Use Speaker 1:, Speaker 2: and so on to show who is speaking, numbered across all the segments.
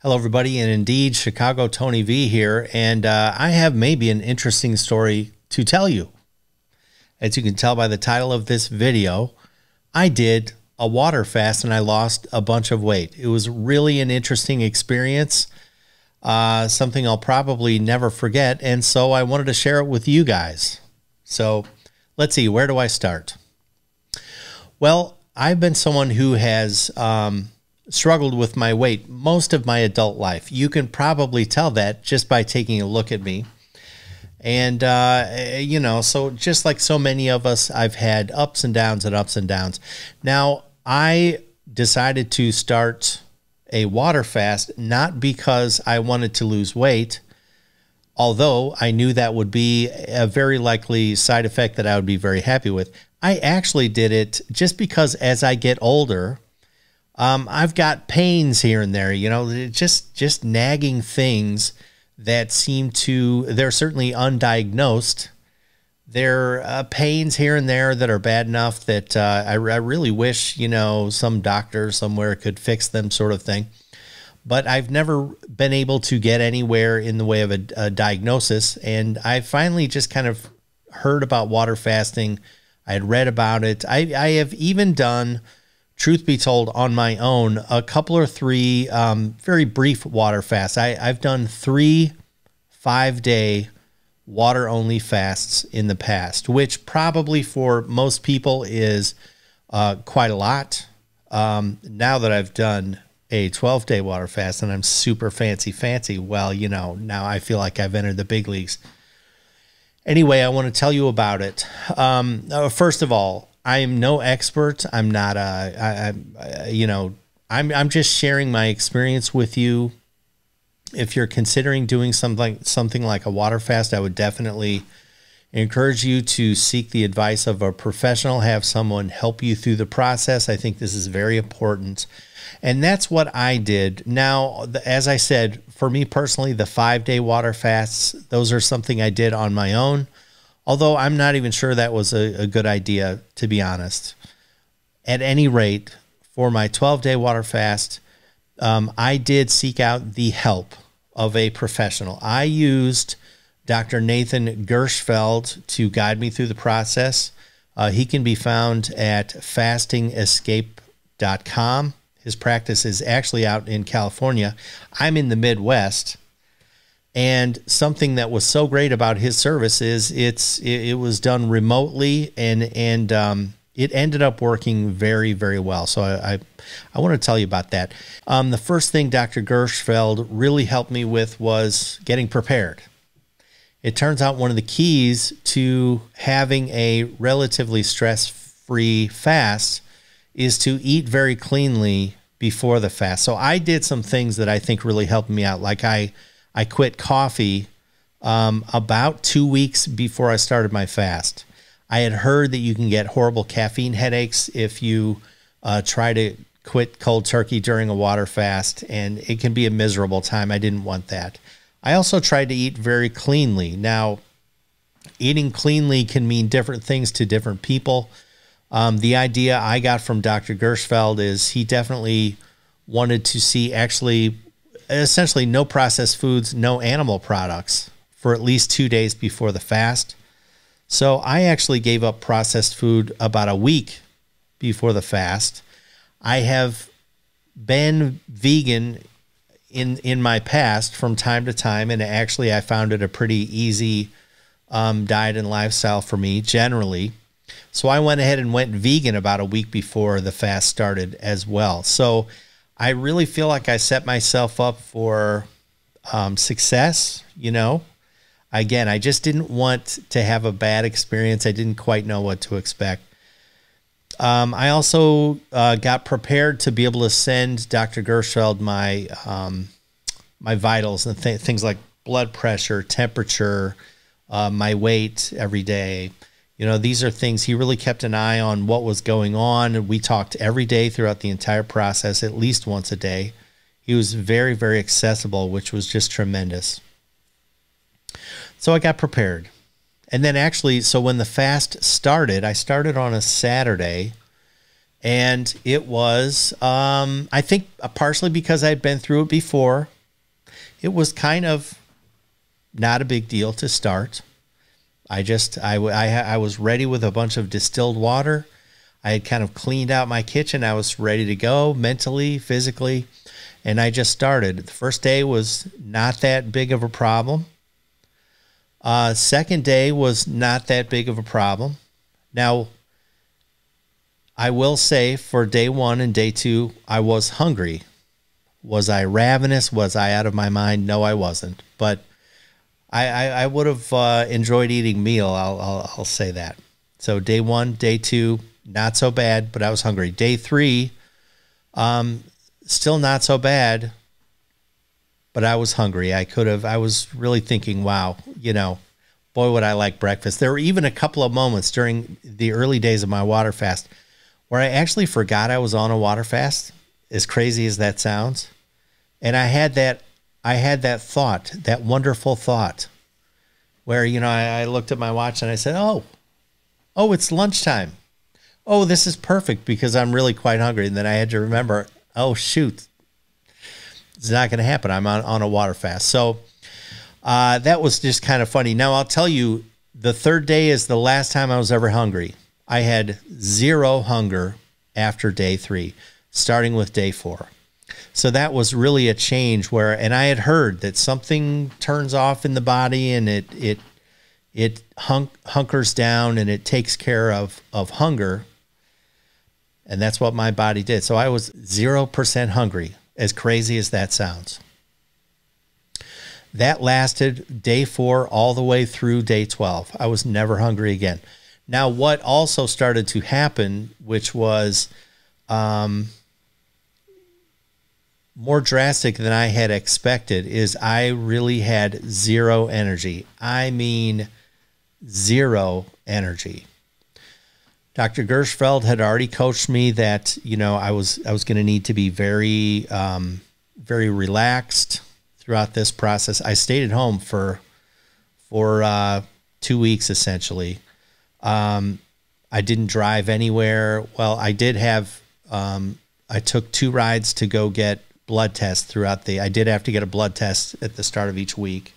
Speaker 1: Hello, everybody, and indeed, Chicago Tony V here, and I have maybe an interesting story to tell you. As you can tell by the title of this video, I did a water fast and I lost a bunch of weight. It was really an interesting experience, something I'll probably never forget, and so I wanted to share it with you guys. So let's see, where do I start? Well, I've been someone who has struggled with my weight most of my adult life. You can probably tell that just by taking a look at me. And, you know, so just like so many of us, I've had ups and downs and ups and downs. Now, I decided to start a water fast, not because I wanted to lose weight, although I knew that would be a very likely side effect that I would be very happy with. I actually did it just because as I get older, I've got pains here and there, you know, just nagging things that seem to, they're certainly undiagnosed. They're pains here and there that are bad enough that I really wish, you know, some doctor somewhere could fix them, sort of thing. But I've never been able to get anywhere in the way of a diagnosis. And I finally just kind of heard about water fasting. I had read about it. I have even done, truth be told, on my own, a couple or three very brief water fasts. I've done 3 5-day water-only fasts in the past, which probably for most people is quite a lot. Now that I've done a 12-day water fast and I'm super fancy, well, you know, now I feel like I've entered the big leagues. Anyway, I want to tell you about it. First of all, I am no expert. I'm not you know, I'm just sharing my experience with you. If you're considering doing something like a water fast, I would definitely encourage you to seek the advice of a professional, have someone help you through the process. I think this is very important. And that's what I did. Now, as I said, for me personally, the 5-day water fasts, those are something I did on my own. Although I'm not even sure that was a good idea, to be honest. At any rate, for my 12-day water fast, I did seek out the help of a professional. I used Dr. Nathan Gershfeld to guide me through the process. He can be found at fastingescape.com. His practice is actually out in California. I'm in the Midwest. And something that was so great about his service is it was done remotely, and it ended up working very, very well. So I want to tell you about that. The first thing Dr. Gershfeld really helped me with was getting prepared. It turns out one of the keys to having a relatively stress-free fast is to eat very cleanly before the fast. So I did some things that I think really helped me out. Like I quit coffee about 2 weeks before I started my fast. I had heard that you can get horrible caffeine headaches if you try to quit cold turkey during a water fast, and it can be a miserable time. I didn't want that. I also tried to eat very cleanly. Now, eating cleanly can mean different things to different people. The idea I got from Dr. Gershfeld is he definitely wanted to see essentially no processed foods, no animal products for at least 2 days before the fast. So I actually gave up processed food about a week before the fast. I have been vegan in my past from time to time, and actually I found it a pretty easy diet and lifestyle for me generally. So I went ahead and went vegan about a week before the fast started as well. So I really feel like I set myself up for success, you know. Again, I just didn't want to have a bad experience. I didn't quite know what to expect. I also got prepared to be able to send Dr. Gershfeld my my vitals and things like blood pressure, temperature, my weight every day. You know, these are things he really kept an eye on what was going on. We talked every day throughout the entire process, at least once a day. He was very, very accessible, which was just tremendous. So I got prepared. And then actually, so when the fast started, I started on a Saturday, And it was, I think partially because I'd been through it before, it was kind of not a big deal to start. I was ready with a bunch of distilled water. I had kind of cleaned out my kitchen. I was ready to go mentally, physically, and I just started. The first day was not that big of a problem. Second day was not that big of a problem. Now, I will say for day 1 and day 2, I was hungry. Was I ravenous? Was I out of my mind? No, I wasn't. But I would have enjoyed eating meal. I'll say that. So day 1, day 2, not so bad, but I was hungry. Day 3, still not so bad, but I was hungry. I was really thinking, wow, boy, would I like breakfast. There were even a couple of moments during the early days of my water fast where I actually forgot I was on a water fast, as crazy as that sounds. And I had that thought, that wonderful thought where, I looked at my watch and I said, oh, it's lunchtime. Oh, this is perfect because I'm really quite hungry. And then I had to remember, oh, shoot, it's not going to happen. I'm on a water fast. So that was just kind of funny. Now, I'll tell you, the third day is the last time I was ever hungry. I had 0 hunger after day 3, starting with day 4. So that was really a change and I had heard that something turns off in the body and it hunkers down and it takes care of hunger. And that's what my body did. So I was 0% hungry, as crazy as that sounds. That lasted day 4 all the way through day 12. I was never hungry again. Now, what also started to happen, which was more drastic than I had expected, is I really had 0 energy. I mean, 0 energy. Dr. Gershfeld had already coached me that, I was going to need to be very, very relaxed throughout this process. I stayed at home for 2 weeks, essentially. I didn't drive anywhere. Well, I did have, I took 2 rides to go get blood tests I did have to get a blood test at the start of each week,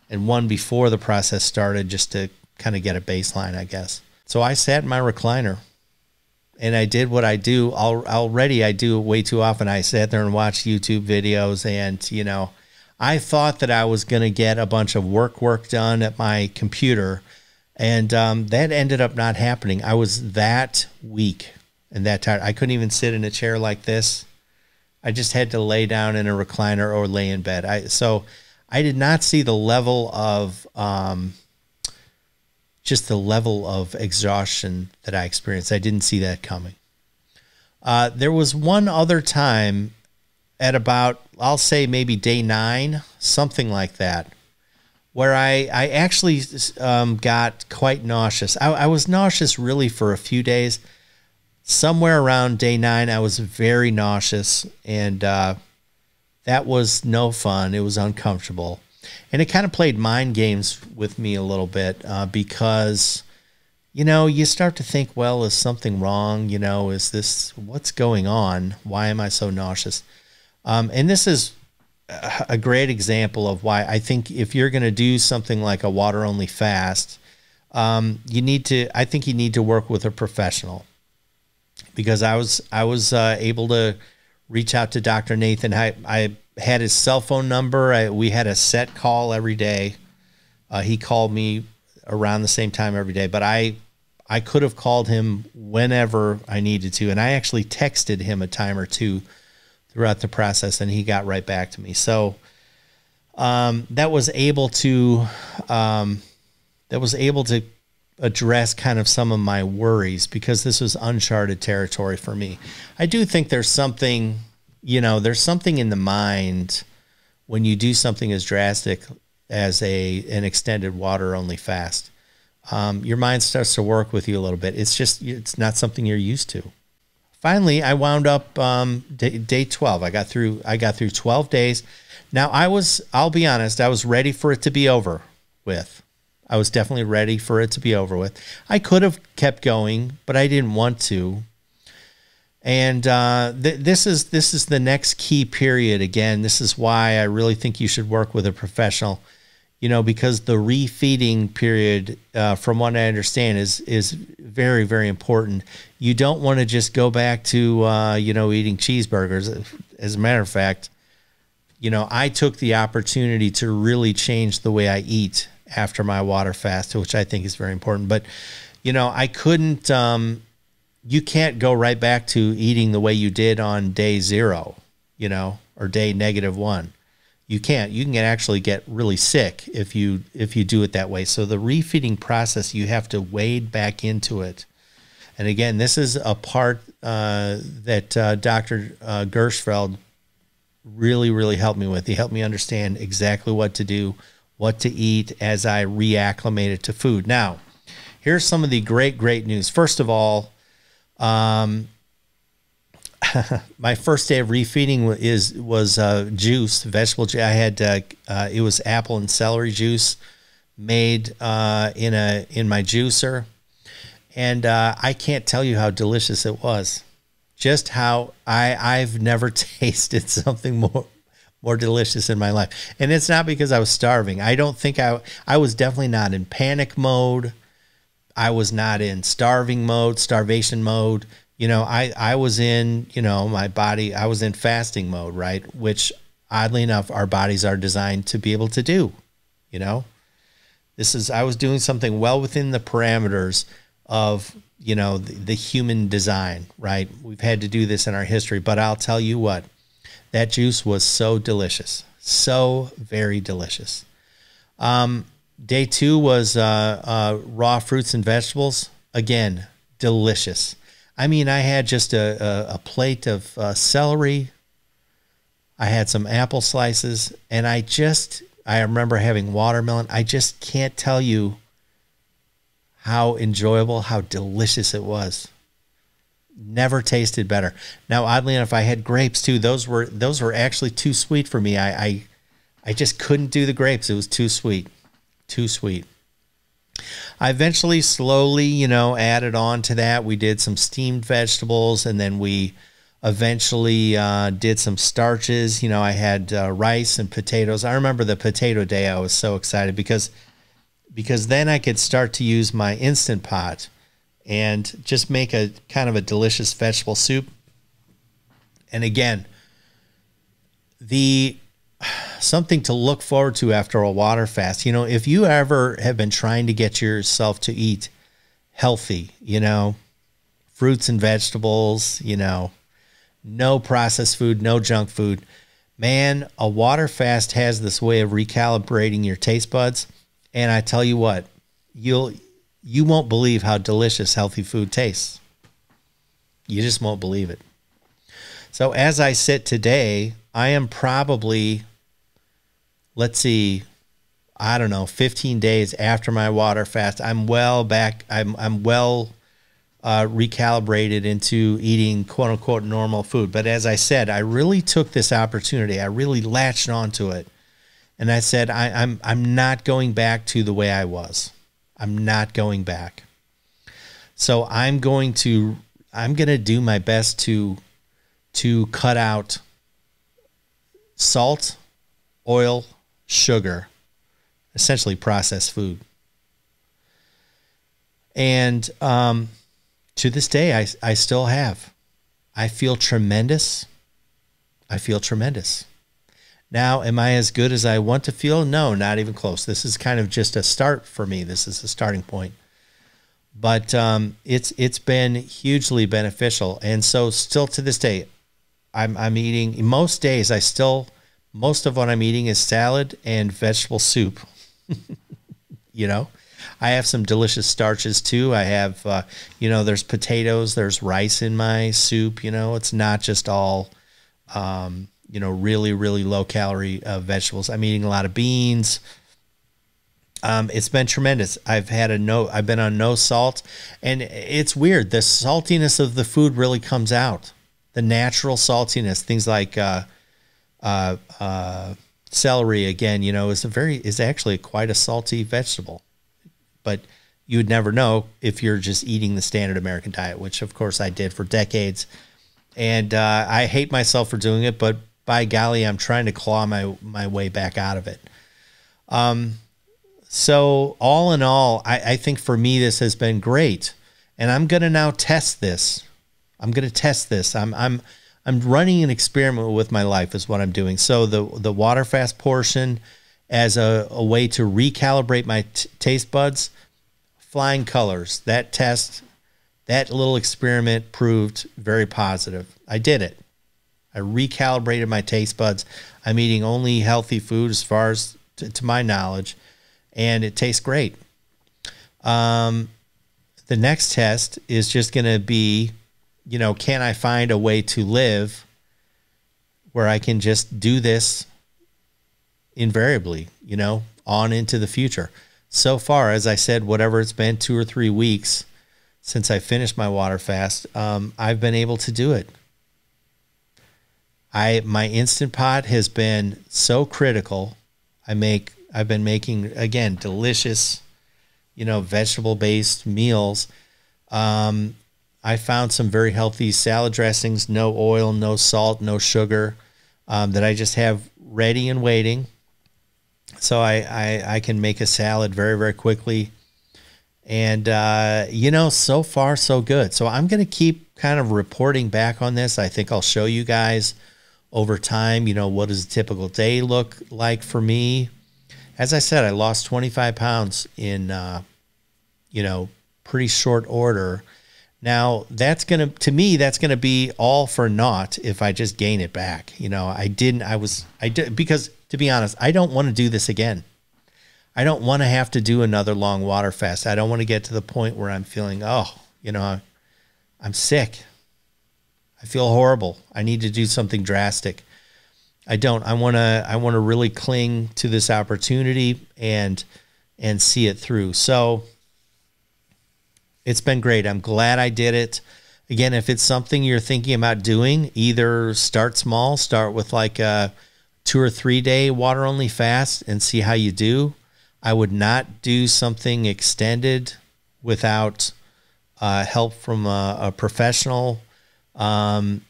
Speaker 1: and one before the process started just to kind of get a baseline, I guess. So I sat in my recliner and I did what I do already. I do it way too often. I sat there and watched YouTube videos and, I thought that I was going to get a bunch of work done at my computer. And that ended up not happening. I was that weak and that tired. I couldn't even sit in a chair like this. I just had to lay down in a recliner or lay in bed. So I did not see the level of just the level of exhaustion that I experienced. I didn't see that coming. There was one other time at about, I'll say maybe day 9, something like that, where I actually got quite nauseous. I was nauseous really for a few days. Somewhere around day 9, I was very nauseous, and that was no fun. It was uncomfortable. And it kind of played mind games with me a little bit because, you start to think, well, is something wrong? What's going on? Why am I so nauseous? And this is a great example of why I think if you're going to do something like a water-only fast, I think you need to work with a professional, because I was able to reach out to Dr. Nathan. I had his cell phone number. We had a set call every day. He called me around the same time every day, but I could have called him whenever I needed to. And I actually texted him a time or two throughout the process, and he got right back to me. So that was able to address kind of some of my worries, because this was uncharted territory for me. I do think there's something in the mind when you do something as drastic as an extended water only fast. Your mind starts to work with you a little bit. It's not something you're used to. Finally, I wound up day 12. I got through 12 days. Now I'll be honest, I was ready for it to be over with. I was definitely ready for it to be over with. I could have kept going, but I didn't want to. And this is the next key period. Again, this is why I really think you should work with a professional, you know, because the refeeding period, from what I understand, is very, very important. You don't want to just go back to, you know, eating cheeseburgers. As a matter of fact, you know, I took the opportunity to really change the way I eat after my water fast, which I think is very important. But, you know, I couldn't, you can't go right back to eating the way you did on day 0, you know, or day -1. You can't. You can actually get really sick if you do it that way. So the refeeding process, you have to wade back into it. And again, this is a part that Dr. Gersfeld really helped me with. He helped me understand exactly what to do, what to eat as I reacclimated to food. Now, here's some of the great news. First of all, my first day of refeeding was juice, vegetable juice. I had it was apple and celery juice made in my juicer, and I can't tell you how delicious it was. Just how I've never tasted something more delicious in my life. And it's not because I was starving. I don't think I was definitely not in panic mode. I was not in starvation mode. You know, I was in, you know, my body, I was in fasting mode, right? Which oddly enough, our bodies are designed to be able to do, you know. I was doing something well within the parameters of, you know, the human design, right? We've had to do this in our history, but I'll tell you what, that juice was so delicious, so very delicious. Day 2 was raw fruits and vegetables. Again, delicious. I mean, I had just a plate of celery. I had some apple slices, and I remember having watermelon. I just can't tell you how enjoyable, how delicious it was. Never tasted better. Now, oddly enough, I had grapes too. Those were actually too sweet for me. I just couldn't do the grapes. It was too sweet. Too sweet. I eventually slowly, you know, added on to that. We did some steamed vegetables, and then we eventually did some starches. You know, I had rice and potatoes. I remember the potato day. I was so excited because then I could start to use my Instant Pot and just make a kind of a delicious vegetable soup. And again, something to look forward to after a water fast. You know, if you ever have been trying to get yourself to eat healthy, you know, fruits and vegetables, you know, no processed food, no junk food, man, a water fast has this way of recalibrating your taste buds. And I tell you what, you won't believe how delicious healthy food tastes. You just won't believe it. So as I sit today, I am probably, let's see, I don't know, 15 days after my water fast. I'm well back. I'm well recalibrated into eating quote unquote normal food. But as I said, I really took this opportunity. I really latched onto it. And I said, I'm not going back to the way I was. I'm not going back. So I'm going to do my best to cut out salt, oil, sugar, essentially processed food. And to this day, I still have. I feel tremendous. I feel tremendous. Now, am I as good as I want to feel? No, not even close. This is kind of just a start for me. This is a starting point. But it's been hugely beneficial. And so still to this day, I'm eating, most days most of what I'm eating is salad and vegetable soup. You know, I have some delicious starches too. I have, you know, there's potatoes, there's rice in my soup. You know, it's not just all, you know, really, really low calorie vegetables. I'm eating a lot of beans. It's been tremendous. I've been on no salt, and it's weird. The saltiness of the food really comes out. The natural saltiness, things like celery, again, you know, is actually quite a salty vegetable, but you would never know if you're just eating the standard American diet, which of course I did for decades. And I hate myself for doing it, but by golly, I'm trying to claw my way back out of it. So all in all, I think for me, this has been great. And I'm going to now test this. I'm going to test this. I'm running an experiment with my life is what I'm doing. So the water fast portion as a way to recalibrate my taste buds, flying colors. That test, that little experiment proved very positive. I did it. I recalibrated my taste buds. I'm eating only healthy food as far as to my knowledge, and it tastes great. The next test is just going to be, you know, can I find a way to live where I can just do this invariably, you know, on into the future. So far, as I said, whatever it's been, 2 or 3 weeks since I finished my water fast, I've been able to do it. My Instant Pot has been so critical. I've been making, again, delicious, you know, vegetable-based meals. I found some very healthy salad dressings, no oil, no salt, no sugar, that I just have ready and waiting. So I can make a salad very, very quickly. And, you know, so far, so good. So I'm going to keep kind of reporting back on this. I think I'll show you guys over time, you know, what does a typical day look like for me? As I said, I lost 25 pounds in, you know, pretty short order. Now that's going to me, that's going to be all for naught if I just gain it back. You know, I did, because to be honest, I don't want to do this again. I don't want to have to do another long water fast. I don't want to get to the point where I'm feeling, oh, you know, I'm sick. I feel horrible. I need to do something drastic. I don't. I want to really cling to this opportunity and see it through. So it's been great. I'm glad I did it. Again, if it's something you're thinking about doing, either start small, start with like a 2 or 3 day water only fast and see how you do. I would not do something extended without help from a professional. One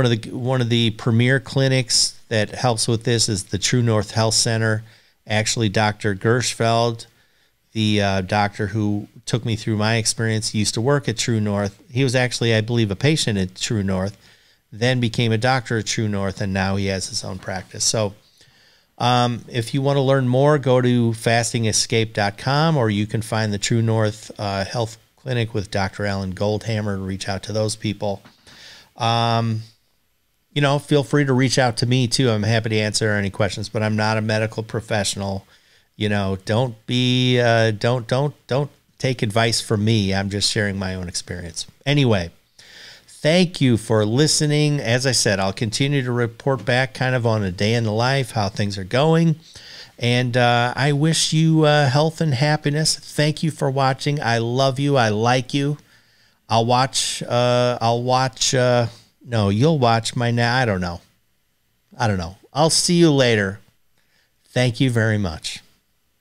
Speaker 1: of the premier clinics that helps with this is the True North Health Center. Actually, Dr. Gershfeld, the doctor who took me through my experience, used to work at True North. He was actually, I believe, a patient at True North, then became a doctor at True North, and now he has his own practice. So if you want to learn more, go to fastingescape.com, or you can find the True North Health Clinic with Dr. Alan Goldhammer and reach out to those people. You know, feel free to reach out to me too. I'm happy to answer any questions, but I'm not a medical professional. You know, don't take advice from me. I'm just sharing my own experience. Anyway, thank you for listening. As I said, I'll continue to report back kind of on a day in the life, how things are going. And I wish you health and happiness. Thank you for watching. I love you. I like you. You'll watch my, I don't know. I'll see you later. Thank you very much.